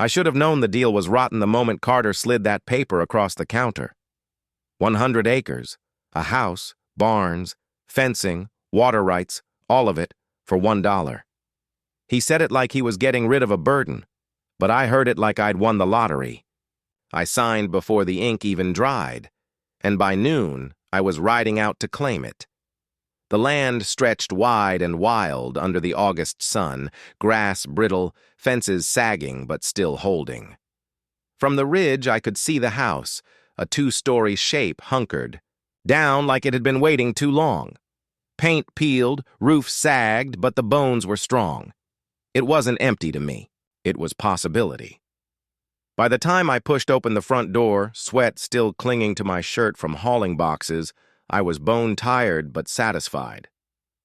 I should have known the deal was rotten the moment Carter slid that paper across the counter. 100 acres, a house, barns, fencing, water rights, all of it, for $1. He said it like he was getting rid of a burden, but I heard it like I'd won the lottery. I signed before the ink even dried, and by noon, I was riding out to claim it. The land stretched wide and wild under the August sun, grass brittle, fences sagging but still holding. From the ridge I could see the house, a 2-story shape hunkered, down like it had been waiting too long. Paint peeled, roof sagged, but the bones were strong. It wasn't empty to me. It was possibility. By the time I pushed open the front door, sweat still clinging to my shirt from hauling boxes, I was bone-tired but satisfied.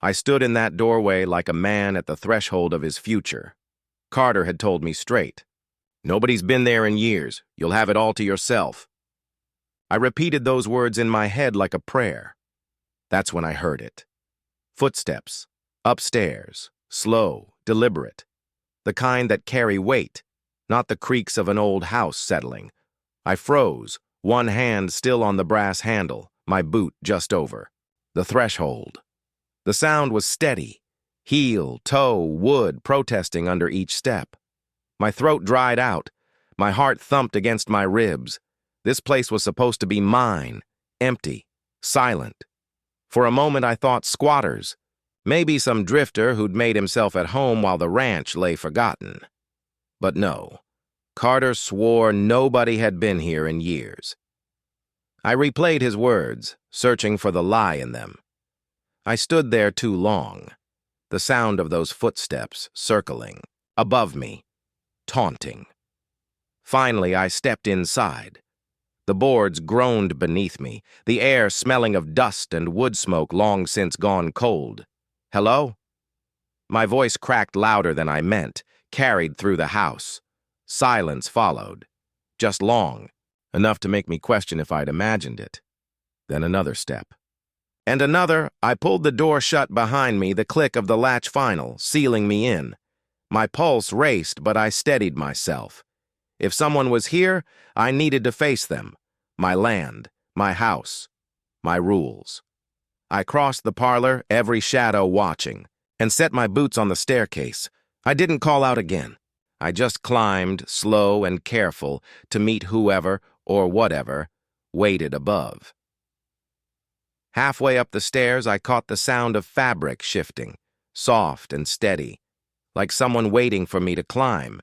I stood in that doorway like a man at the threshold of his future. Carter had told me straight. Nobody's been there in years. You'll have it all to yourself. I repeated those words in my head like a prayer. That's when I heard it. Footsteps. Upstairs. Slow, deliberate. The kind that carry weight, not the creaks of an old house settling. I froze, one hand still on the brass handle, my boot just over. The threshold. The sound was steady. Heel, toe, wood protesting under each step. My throat dried out. My heart thumped against my ribs. This place was supposed to be mine, empty, silent. For a moment I thought squatters. Maybe some drifter who'd made himself at home while the ranch lay forgotten. But no. Carter swore nobody had been here in years. I replayed his words, searching for the lie in them. I stood there too long. The sound of those footsteps circling, above me, taunting. Finally, I stepped inside. The boards groaned beneath me, the air smelling of dust and wood smoke long since gone cold. Hello? My voice cracked louder than I meant, carried through the house. Silence followed. Just long. Enough to make me question if I'd imagined it. Then another step. And another. I pulled the door shut behind me, the click of the latch final, sealing me in. My pulse raced, but I steadied myself. If someone was here, I needed to face them. My land, my house, my rules. I crossed the parlor, every shadow watching, and set my boots on the staircase. I didn't call out again. I just climbed, slow and careful, to meet whoever, or whatever, waited above. Halfway up the stairs, I caught the sound of fabric shifting, soft and steady, like someone waiting for me to climb.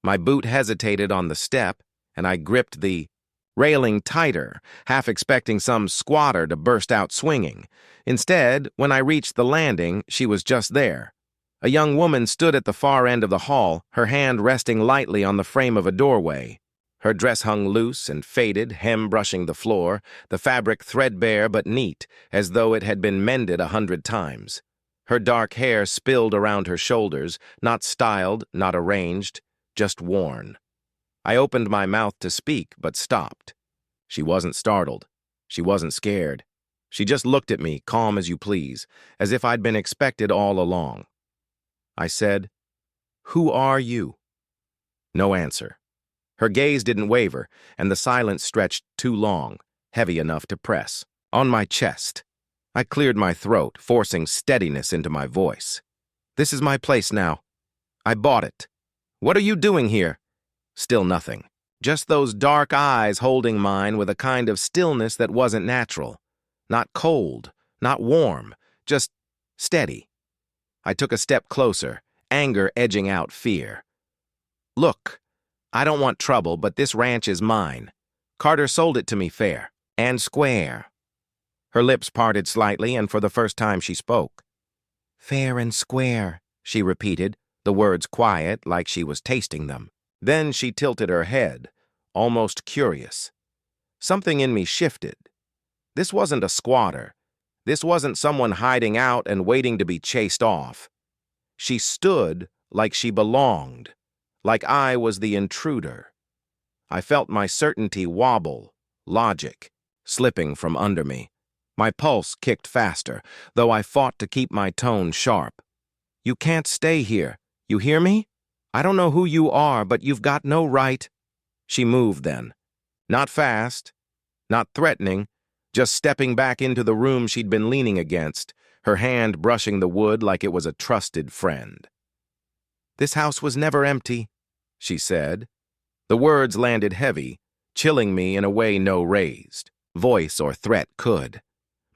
My boot hesitated on the step, and I gripped the railing tighter, half expecting some squatter to burst out swinging. Instead, when I reached the landing, she was just there. A young woman stood at the far end of the hall, her hand resting lightly on the frame of a doorway. Her dress hung loose and faded, hem brushing the floor, the fabric threadbare but neat, as though it had been mended 100 times. Her dark hair spilled around her shoulders, not styled, not arranged, just worn. I opened my mouth to speak, but stopped. She wasn't startled. She wasn't scared. She just looked at me, calm as you please, as if I'd been expected all along. I said, "Who are you?" No answer. Her gaze didn't waver, and the silence stretched too long, heavy enough to press. On my chest. I cleared my throat, forcing steadiness into my voice. "This is my place now. I bought it. What are you doing here?" Still nothing. Just those dark eyes holding mine with a kind of stillness that wasn't natural. Not cold, not warm, just steady. I took a step closer, anger edging out fear. "Look, I don't want trouble, but this ranch is mine. Carter sold it to me fair and square." Her lips parted slightly, and for the first time she spoke. "Fair and square," she repeated, the words quiet, like she was tasting them. Then she tilted her head, almost curious. Something in me shifted. This wasn't a squatter. This wasn't someone hiding out and waiting to be chased off. She stood like she belonged, like I was the intruder. I felt my certainty wobble, logic, slipping from under me. My pulse kicked faster, though I fought to keep my tone sharp. "You can't stay here. You hear me?" I don't know who you are, but you've got no right. She moved then. Not fast, not threatening, just stepping back into the room she'd been leaning against, her hand brushing the wood like it was a trusted friend. This house was never empty, she said. The words landed heavy, chilling me in a way no raised voice or threat could.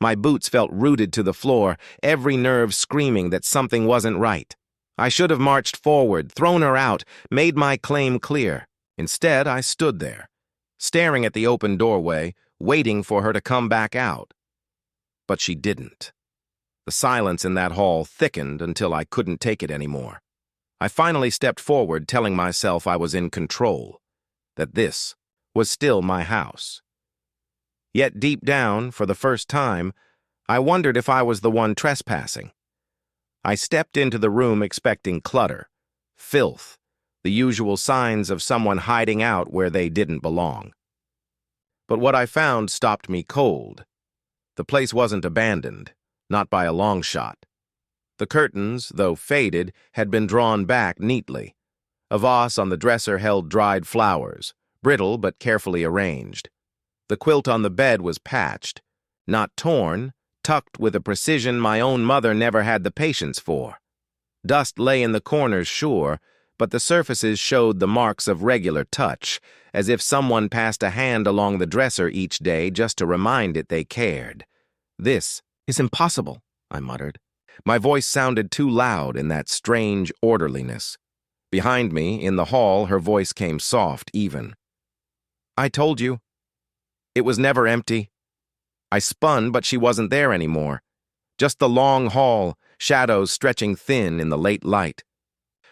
My boots felt rooted to the floor, every nerve screaming that something wasn't right. I should have marched forward, thrown her out, made my claim clear. Instead, I stood there, staring at the open doorway, waiting for her to come back out. But she didn't. The silence in that hall thickened until I couldn't take it anymore. I finally stepped forward, telling myself I was in control, that this was still my house. Yet deep down, for the first time, I wondered if I was the one trespassing. I stepped into the room expecting clutter, filth, the usual signs of someone hiding out where they didn't belong. But what I found stopped me cold. The place wasn't abandoned, not by a long shot. The curtains, though faded, had been drawn back neatly. A vase on the dresser held dried flowers, brittle but carefully arranged. The quilt on the bed was patched, not torn, tucked with a precision my own mother never had the patience for. Dust lay in the corners, sure, but the surfaces showed the marks of regular touch, as if someone passed a hand along the dresser each day just to remind it they cared. "This is impossible," I muttered. My voice sounded too loud in that strange orderliness. Behind me, in the hall, her voice came soft, even. "I told you. It was never empty." I spun, but she wasn't there anymore. Just the long hall, shadows stretching thin in the late light.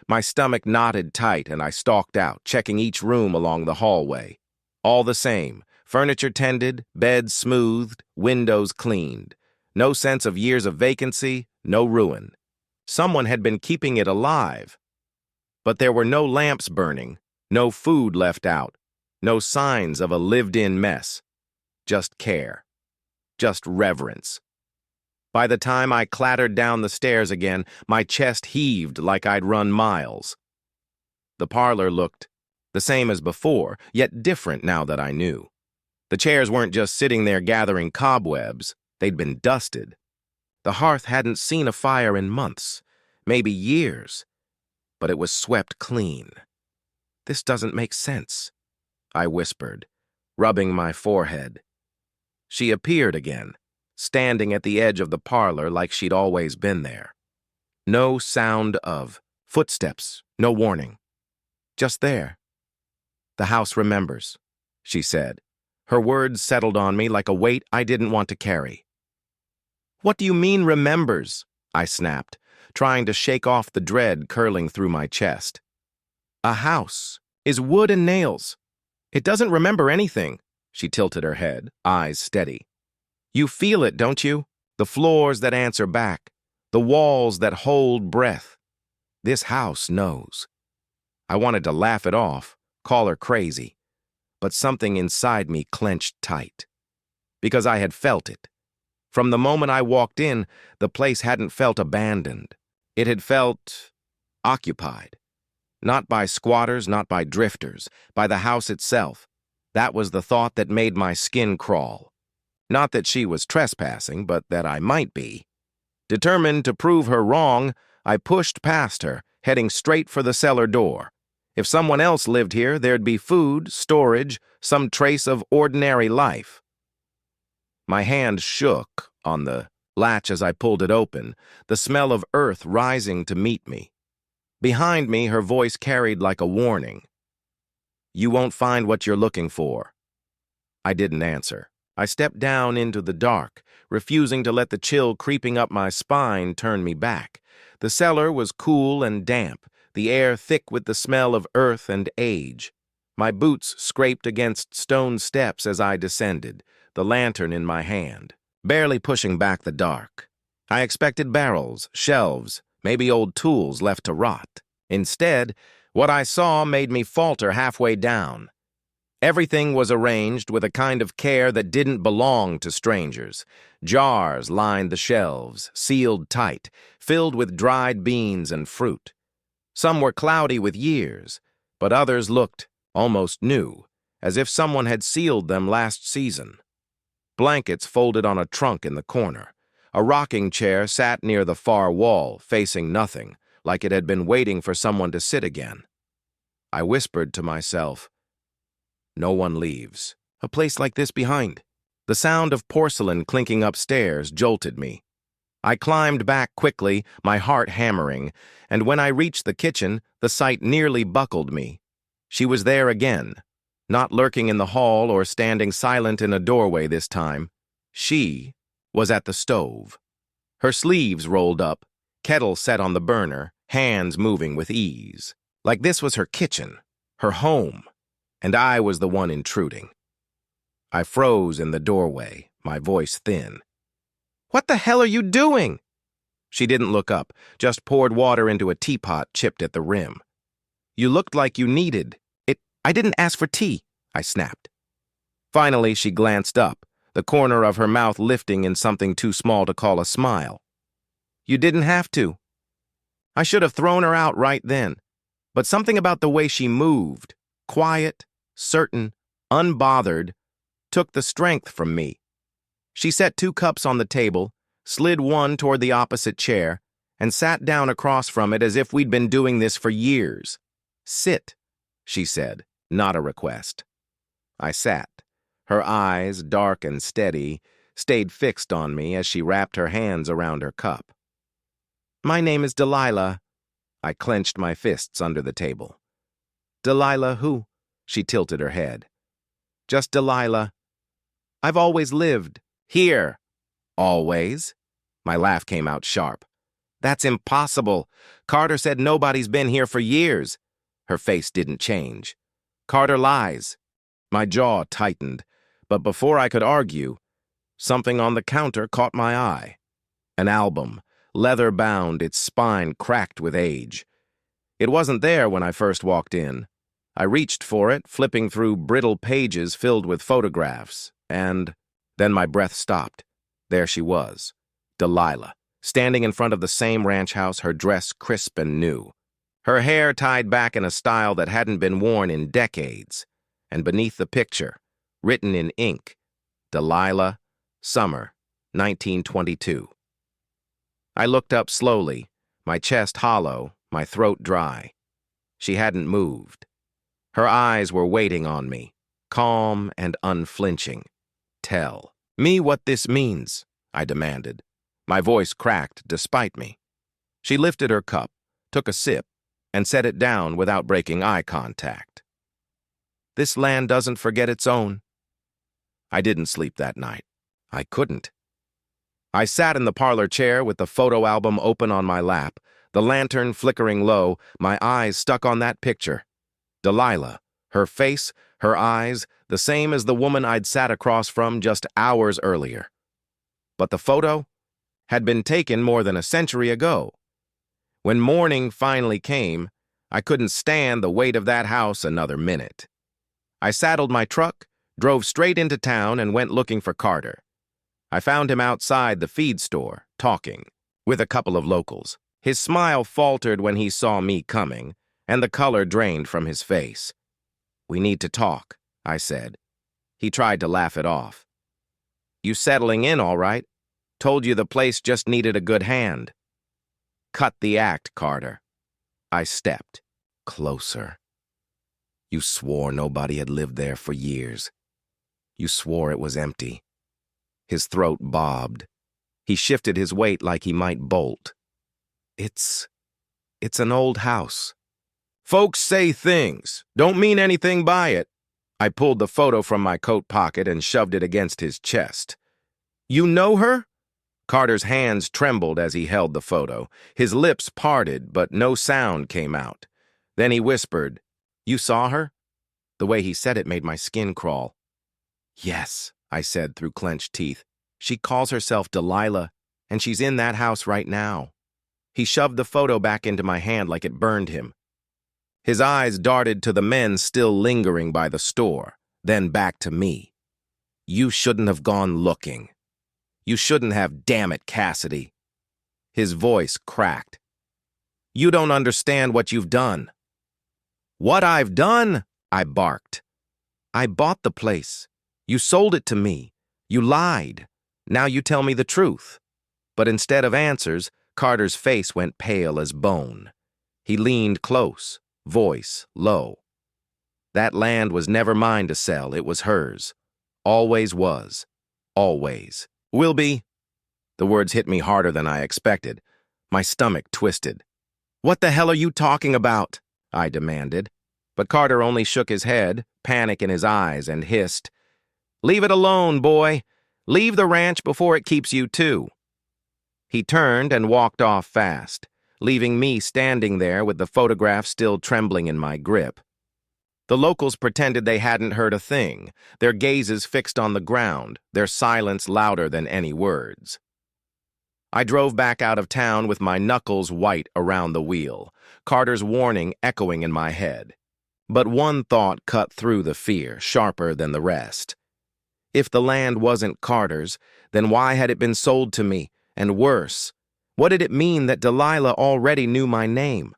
My stomach knotted tight, and I stalked out, checking each room along the hallway. All the same, furniture tended, beds smoothed, windows cleaned. No sense of years of vacancy, no ruin. Someone had been keeping it alive. But there were no lamps burning, no food left out, no signs of a lived-in mess. Just care. Just reverence. By the time I clattered down the stairs again, my chest heaved like I'd run miles. The parlor looked the same as before, yet different now that I knew. The chairs weren't just sitting there gathering cobwebs, they'd been dusted. The hearth hadn't seen a fire in months, maybe years, but it was swept clean. "This doesn't make sense," I whispered, rubbing my forehead. She appeared again, standing at the edge of the parlor like she'd always been there. No sound of footsteps, no warning. Just there. "The house remembers," she said. Her words settled on me like a weight I didn't want to carry. "What do you mean, remembers?" I snapped, trying to shake off the dread curling through my chest. "A house is wood and nails. It doesn't remember anything." She tilted her head, eyes steady. "You feel it, don't you? The floors that answer back, the walls that hold breath. This house knows." I wanted to laugh it off, call her crazy, but something inside me clenched tight. Because I had felt it. From the moment I walked in, the place hadn't felt abandoned. It had felt occupied. Not by squatters, not by drifters, by the house itself. That was the thought that made my skin crawl. Not that she was trespassing, but that I might be. Determined to prove her wrong, I pushed past her, heading straight for the cellar door. If someone else lived here, there'd be food, storage, some trace of ordinary life. My hand shook on the latch as I pulled it open, the smell of earth rising to meet me. Behind me, her voice carried like a warning. "You won't find what you're looking for." I didn't answer. I stepped down into the dark, refusing to let the chill creeping up my spine turn me back. The cellar was cool and damp, the air thick with the smell of earth and age. My boots scraped against stone steps as I descended, the lantern in my hand, barely pushing back the dark. I expected barrels, shelves, maybe old tools left to rot. Instead, what I saw made me falter halfway down. Everything was arranged with a kind of care that didn't belong to strangers. Jars lined the shelves, sealed tight, filled with dried beans and fruit. Some were cloudy with years, but others looked almost new, as if someone had sealed them last season. Blankets folded on a trunk in the corner. A rocking chair sat near the far wall, facing nothing, like it had been waiting for someone to sit again. I whispered to myself, "No one leaves. A place like this behind." The sound of porcelain clinking upstairs jolted me. I climbed back quickly, my heart hammering, and when I reached the kitchen, the sight nearly buckled me. She was there again, not lurking in the hall or standing silent in a doorway this time. She was at the stove. Her sleeves rolled up, kettle set on the burner, hands moving with ease. Like this was her kitchen, her home, and I was the one intruding. I froze in the doorway, my voice thin. "What the hell are you doing?" She didn't look up, just poured water into a teapot chipped at the rim. "You looked like you needed it." "I didn't ask for tea," I snapped. Finally, she glanced up, the corner of her mouth lifting in something too small to call a smile. "You didn't have to." I should have thrown her out right then, but something about the way she moved, quiet, certain, unbothered, took the strength from me. She set 2 cups on the table, slid one toward the opposite chair, and sat down across from it as if we'd been doing this for years. "Sit," she said, not a request. I sat. Her eyes, dark and steady, stayed fixed on me as she wrapped her hands around her cup. "My name is Delilah." I clenched my fists under the table. "Delilah who?" She tilted her head. "Just Delilah. I've always lived here." "Always?" My laugh came out sharp. "That's impossible. Carter said nobody's been here for years." Her face didn't change. "Carter lies." My jaw tightened, but before I could argue, something on the counter caught my eye. An album, leather-bound, its spine cracked with age. It wasn't there when I first walked in. I reached for it, flipping through brittle pages filled with photographs, and then my breath stopped. There she was, Delilah, standing in front of the same ranch house, her dress crisp and new. Her hair tied back in a style that hadn't been worn in decades. And beneath the picture, written in ink, Delilah, summer, 1922. I looked up slowly, my chest hollow, my throat dry. She hadn't moved. Her eyes were waiting on me, calm and unflinching. "Tell me what this means," I demanded. My voice cracked despite me. She lifted her cup, took a sip, and set it down without breaking eye contact. "This land doesn't forget its own." I didn't sleep that night. I couldn't. I sat in the parlor chair with the photo album open on my lap, the lantern flickering low, my eyes stuck on that picture. Delilah, her face, her eyes, the same as the woman I'd sat across from just hours earlier. But the photo had been taken more than a century ago. When morning finally came, I couldn't stand the weight of that house another minute. I saddled my truck, drove straight into town, and went looking for Carter. I found him outside the feed store, talking, with a couple of locals. His smile faltered when he saw me coming, and the color drained from his face. "We need to talk," I said. He tried to laugh it off. "You settling in all right? Told you the place just needed a good hand." "Cut the act, Carter." I stepped closer. "You swore nobody had lived there for years. You swore it was empty." His throat bobbed. He shifted his weight like he might bolt. It's an old house." "Folks say things. Don't mean anything by it." I pulled the photo from my coat pocket and shoved it against his chest. "You know her?" Carter's hands trembled as he held the photo. His lips parted, but no sound came out. Then he whispered, "You saw her?" The way he said it made my skin crawl. "Yes," I said through clenched teeth. "She calls herself Delilah, and she's in that house right now." He shoved the photo back into my hand like it burned him. His eyes darted to the men still lingering by the store, then back to me. "You shouldn't have gone looking. You shouldn't have, damn it, Cassidy." His voice cracked. You don't understand what you've done." "What I've done?" I barked. "I bought the place. You sold it to me. You lied. Now you tell me the truth." But instead of answers, Carter's face went pale as bone. He leaned close, voice low. "That land was never mine to sell. It was hers. Always was. Always. Will be." The words hit me harder than I expected. My stomach twisted. "What the hell are you talking about?" I demanded. But Carter only shook his head, panic in his eyes, and hissed, "Leave it alone, boy. Leave the ranch before it keeps you too." He turned and walked off fast, leaving me standing there with the photograph still trembling in my grip. The locals pretended they hadn't heard a thing, their gazes fixed on the ground, their silence louder than any words. I drove back out of town with my knuckles white around the wheel, Carter's warning echoing in my head. But one thought cut through the fear, sharper than the rest. If the land wasn't Carter's, then why had it been sold to me? And worse, what did it mean that Delilah already knew my name?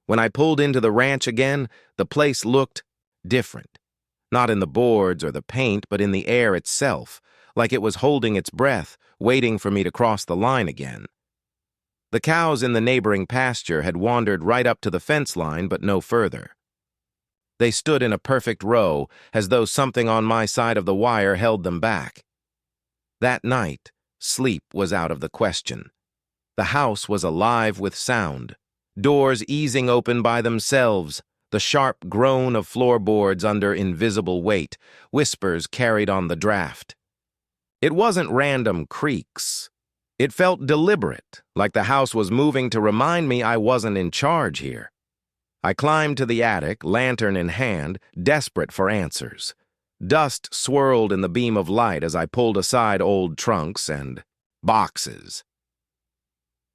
When I pulled into the ranch again, the place looked different. Not in the boards or the paint, but in the air itself, like it was holding its breath, waiting for me to cross the line again. The cows in the neighboring pasture had wandered right up to the fence line, but no further. They stood in a perfect row, as though something on my side of the wire held them back. That night, sleep was out of the question. The house was alive with sound, doors easing open by themselves, the sharp groan of floorboards under invisible weight, whispers carried on the draft. It wasn't random creaks. It felt deliberate, like the house was moving to remind me I wasn't in charge here. I climbed to the attic, lantern in hand, desperate for answers. Dust swirled in the beam of light as I pulled aside old trunks and boxes.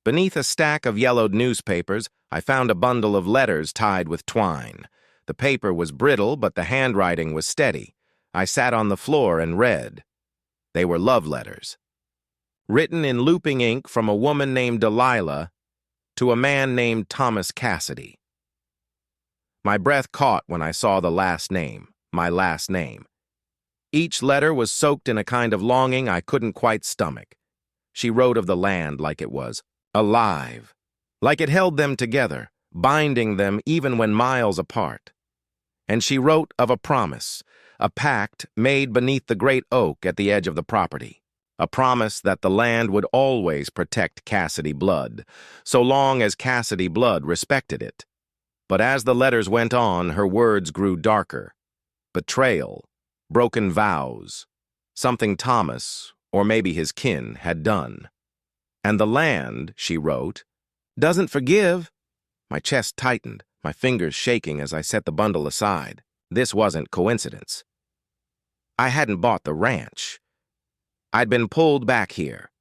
Beneath a stack of yellowed newspapers, I found a bundle of letters tied with twine. The paper was brittle, but the handwriting was steady. I sat on the floor and read. They were love letters. Written in looping ink from a woman named Delilah to a man named Thomas Cassidy. My breath caught when I saw the last name, my last name. Each letter was soaked in a kind of longing I couldn't quite stomach. She wrote of the land like it was alive, like it held them together, binding them even when miles apart. And she wrote of a promise, a pact made beneath the great oak at the edge of the property, a promise that the land would always protect Cassidy blood, so long as Cassidy blood respected it. But as the letters went on, her words grew darker. Betrayal, broken vows, something Thomas, or maybe his kin, had done. And the land, she wrote, doesn't forgive. My chest tightened, my fingers shaking as I set the bundle aside. This wasn't coincidence. I hadn't bought the ranch. I'd been pulled back here.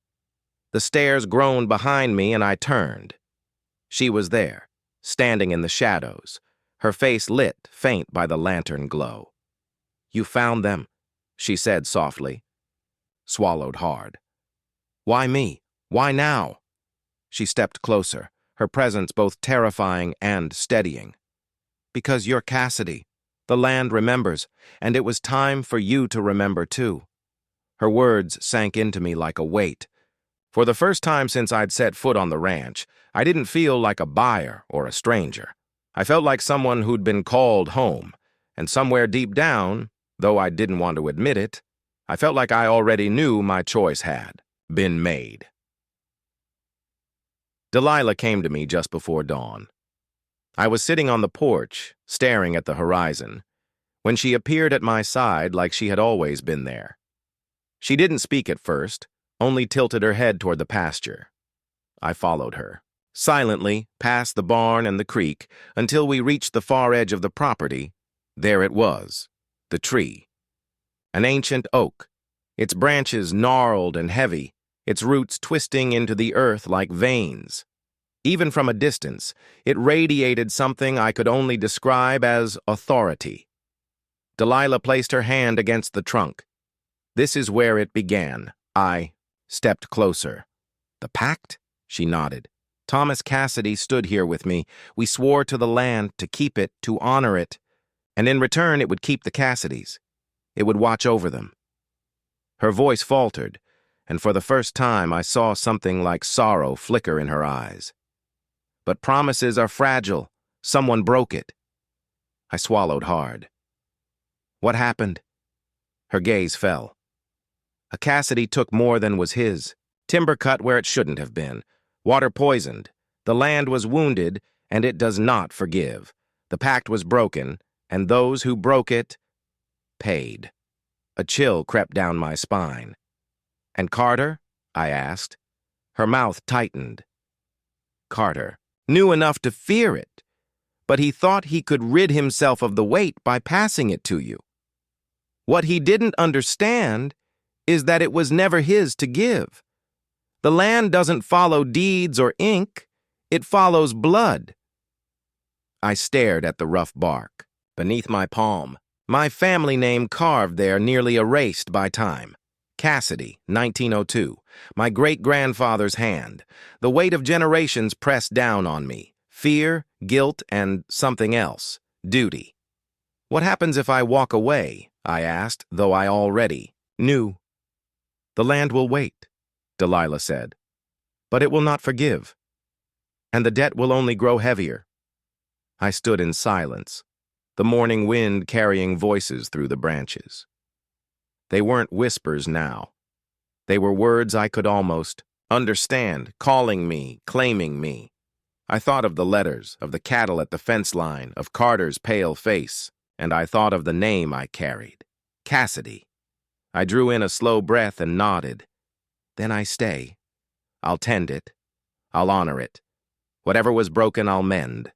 The stairs groaned behind me and I turned. She was there, standing in the shadows, her face lit faint by the lantern glow. "You found them," she said softly. Swallowed hard. "Why me? Why now?" She stepped closer, her presence both terrifying and steadying. "Because you're Cassidy. The land remembers, and it was time for you to remember too." Her words sank into me like a weight. For the first time since I'd set foot on the ranch, I didn't feel like a buyer or a stranger. I felt like someone who'd been called home, and somewhere deep down, though I didn't want to admit it, I felt like I already knew my choice had been made. Delilah came to me just before dawn. I was sitting on the porch, staring at the horizon, when she appeared at my side like she had always been there. She didn't speak at first, only tilted her head toward the pasture. I followed her, silently, past the barn and the creek, until we reached the far edge of the property. There it was, the tree. An ancient oak, its branches gnarled and heavy, its roots twisting into the earth like veins. Even from a distance, it radiated something I could only describe as authority. Delilah placed her hand against the trunk. "This is where it began." I stepped closer. "The pact?" She nodded. Thomas Cassidy stood here with me. We swore to the land to keep it, to honor it, and in return it would keep the Cassidys. It would watch over them. Her voice faltered, and for the first time I saw something like sorrow flicker in her eyes. But promises are fragile. Someone broke it. I swallowed hard. What happened? Her gaze fell. A Cassidy took more than was his. Timber cut where it shouldn't have been. Water poisoned. The land was wounded, and it does not forgive. The pact was broken, and those who broke it paid. A chill crept down my spine. And Carter? I asked. Her mouth tightened. Carter knew enough to fear it, but he thought he could rid himself of the weight by passing it to you. What he didn't understand is that it was never his to give. The land doesn't follow deeds or ink, it follows blood. I stared at the rough bark. Beneath my palm, my family name carved there, nearly erased by time. Cassidy, 1902. My great-grandfather's hand. The weight of generations pressed down on me. Fear, guilt, and something else. Duty. What happens if I walk away? I asked, though I already knew. The land will wait, Delilah said. But it will not forgive. And the debt will only grow heavier. I stood in silence, the morning wind carrying voices through the branches. They weren't whispers now. They were words I could almost understand, calling me, claiming me. I thought of the letters, of the cattle at the fence line, of Carter's pale face, and I thought of the name I carried, Cassidy. I drew in a slow breath and nodded. Then I stay. I'll tend it. I'll honor it. Whatever was broken, I'll mend.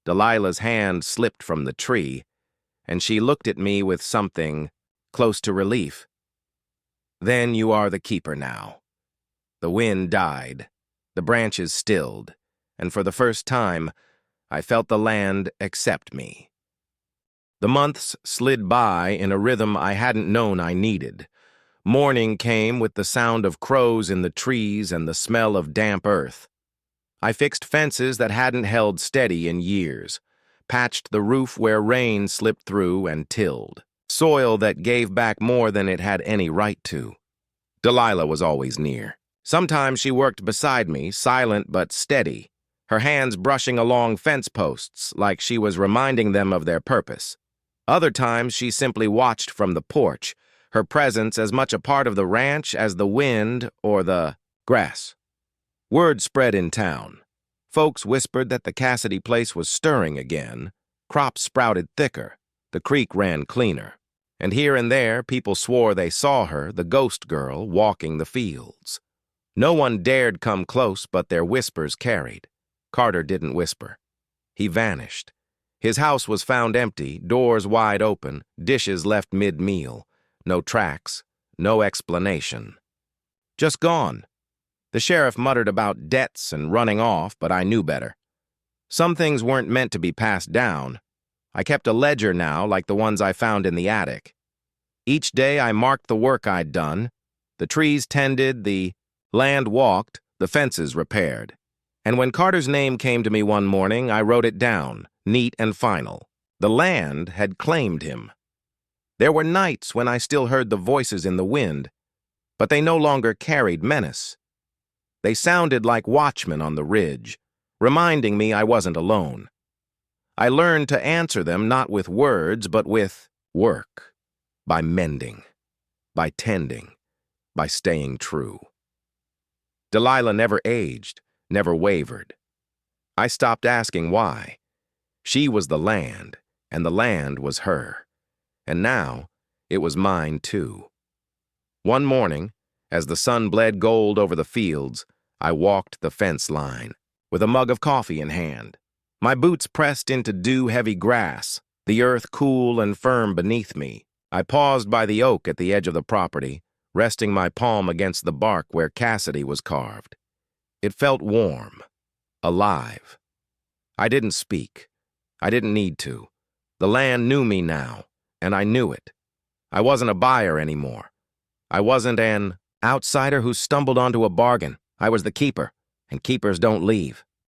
Delilah's hand slipped from the tree, and she looked at me with something close to relief. Then you are the keeper now. The wind died. The branches stilled, and for the first time, I felt the land accept me. The months slid by in a rhythm I hadn't known I needed. Morning came with the sound of crows in the trees and the smell of damp earth. I fixed fences that hadn't held steady in years, patched the roof where rain slipped through and tilled, soil that gave back more than it had any right to. Delilah was always near. Sometimes she worked beside me, silent but steady, her hands brushing along fence posts like she was reminding them of their purpose. Other times she simply watched from the porch, her presence as much a part of the ranch as the wind or the grass. Word spread in town. Folks whispered that the Cassidy place was stirring again. Crops sprouted thicker. The creek ran cleaner. And here and there, people swore they saw her, the ghost girl, walking the fields. No one dared come close, but their whispers carried. Carter didn't whisper. He vanished. His house was found empty, doors wide open, dishes left mid-meal. No tracks, no explanation. Just gone. The sheriff muttered about debts and running off, but I knew better. Some things weren't meant to be passed down. I kept a ledger now, like the ones I found in the attic. Each day I marked the work I'd done. The trees tended, the land walked, the fences repaired. And when Carter's name came to me one morning, I wrote it down, neat and final. The land had claimed him. There were nights when I still heard the voices in the wind, but they no longer carried menace. They sounded like watchmen on the ridge, reminding me I wasn't alone. I learned to answer them not with words, but with work, by mending, by tending, by staying true. Delilah never aged, never wavered. I stopped asking why. She was the land, and the land was her. And now, it was mine too. One morning, as the sun bled gold over the fields, I walked the fence line, with a mug of coffee in hand. My boots pressed into dew-heavy grass, the earth cool and firm beneath me. I paused by the oak at the edge of the property, resting my palm against the bark where Cassidy was carved. It felt warm, alive. I didn't speak. I didn't need to. The land knew me now, and I knew it. I wasn't a buyer anymore. I wasn't an outsider who stumbled onto a bargain. I was the keeper, and keepers don't leave.